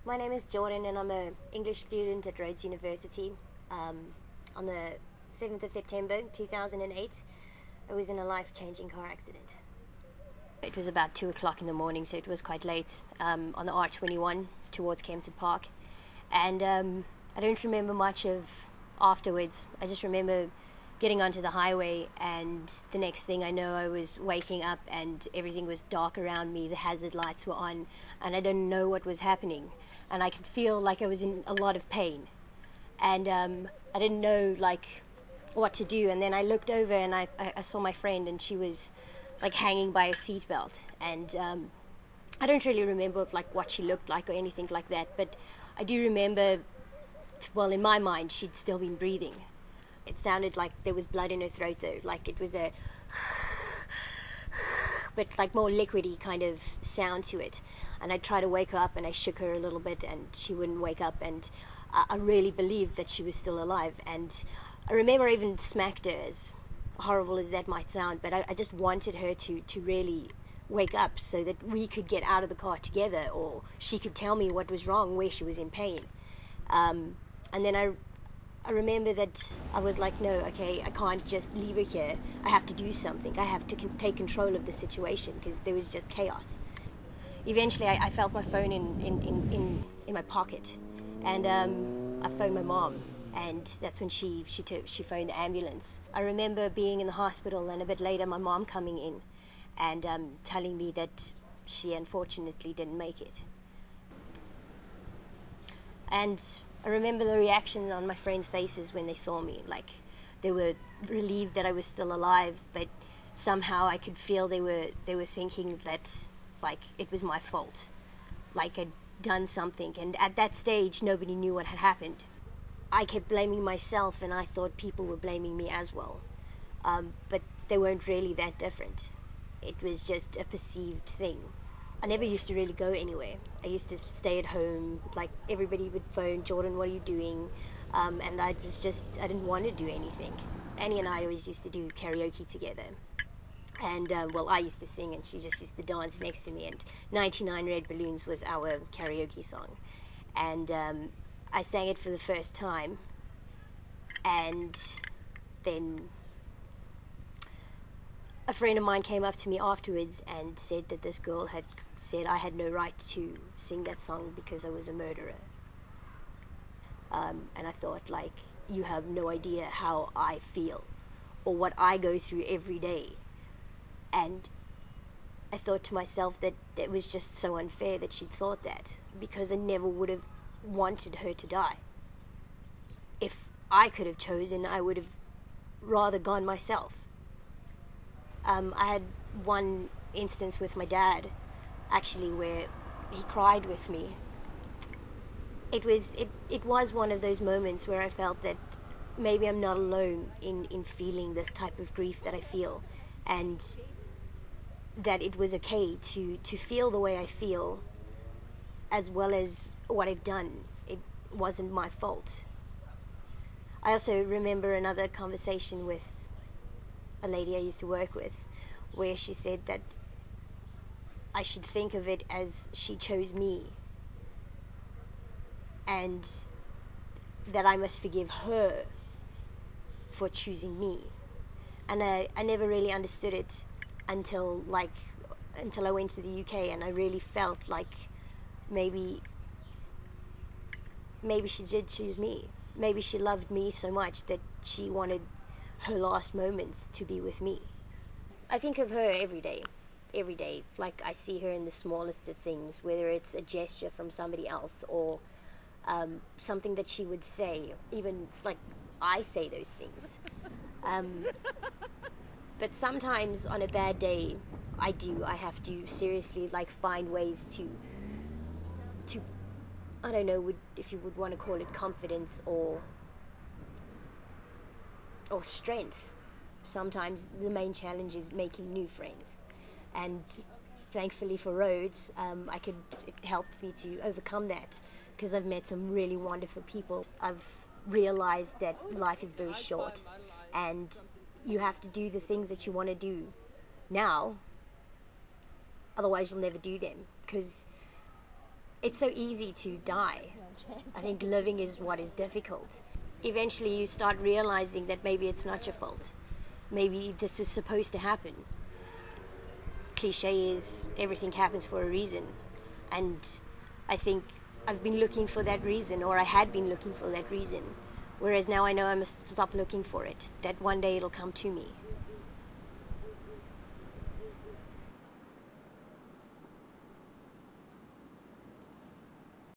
My name is Jordane and I'm an English student at Rhodes University. On the 7th of September 2008, I was in a life-changing car accident. It was about 2 o'clock in the morning, so it was quite late, on the R21 towards Kempton Park. And I don't remember much of afterwards. I just remember getting onto the highway, and the next thing I know, I was waking up and everything was dark around me. The hazard lights were on and I didn't know what was happening, and I could feel like I was in a lot of pain, and I didn't know like what to do. And then I looked over and I saw my friend, and she was like hanging by a seatbelt, and I don't really remember like what she looked like or anything like that, but I do remember, well, in my mind she'd still been breathing. It sounded like there was blood in her throat though, like it was a but like more liquidy kind of sound to it. And I tried to wake her up and I shook her a little bit and she wouldn't wake up, and I really believed that she was still alive. And I remember I even smacked her, as horrible as that might sound, but I just wanted her to really wake up so that we could get out of the car together, or she could tell me what was wrong, where she was in pain. And then I remember that I was like, no, okay, I can't just leave her here. I have to do something. I have to take control of the situation, because there was just chaos. Eventually, I felt my phone in my pocket, and I phoned my mom, and that's when she phoned the ambulance. I remember being in the hospital, and a bit later, my mom coming in and telling me that she unfortunately didn't make it. And I remember the reaction on my friends' faces when they saw me. Like, they were relieved that I was still alive, but somehow I could feel they were thinking that, like, it was my fault. Like I'd done something, and at that stage, nobody knew what had happened. I kept blaming myself, and I thought people were blaming me as well. But they weren't really that different. It was just a perceived thing. I never used to really go anywhere. I used to stay at home. Like, everybody would phone, Jordan, what are you doing? And I didn't want to do anything. Annie and I always used to do karaoke together. And, well, I used to sing and she just used to dance next to me. And 99 Red Balloons was our karaoke song. And I sang it for the first time. And then a friend of mine came up to me afterwards and said that this girl had said I had no right to sing that song because I was a murderer. And I thought, like, you have no idea how I feel or what I go through every day. And I thought to myself that it was just so unfair that she'd thought that, because I never would have wanted her to die. If I could have chosen, I would have rather gone myself. I had one instance with my dad, actually, where he cried with me. It was one of those moments where I felt that maybe I'm not alone in feeling this type of grief that I feel, and that it was okay to feel the way I feel, as well as what I've done. It wasn't my fault. I also remember another conversation with a lady I used to work with, where she said that I should think of it as she chose me, and that I must forgive her for choosing me. And I never really understood it until I went to the UK, and I really felt like maybe she did choose me. Maybe she loved me so much that she wanted her last moments to be with me. I think of her every day. Like, I see her in the smallest of things, whether it's a gesture from somebody else or something that she would say. Even, like, I say those things. But sometimes on a bad day, I have to seriously, like, find ways to I don't know if you would want to call it confidence or strength. Sometimes the main challenge is making new friends, and thankfully for Rhodes, it helped me to overcome that, because I've met some really wonderful people. I've realized that life is very short, and you have to do the things that you want to do now, otherwise you'll never do them, because it's so easy to die. I think living is what is difficult. Eventually you start realizing that maybe it's not your fault. Maybe this was supposed to happen. Cliche is everything happens for a reason. And I think I've been looking for that reason, or I had been looking for that reason. Whereas now I know I must stop looking for it, that one day it'll come to me.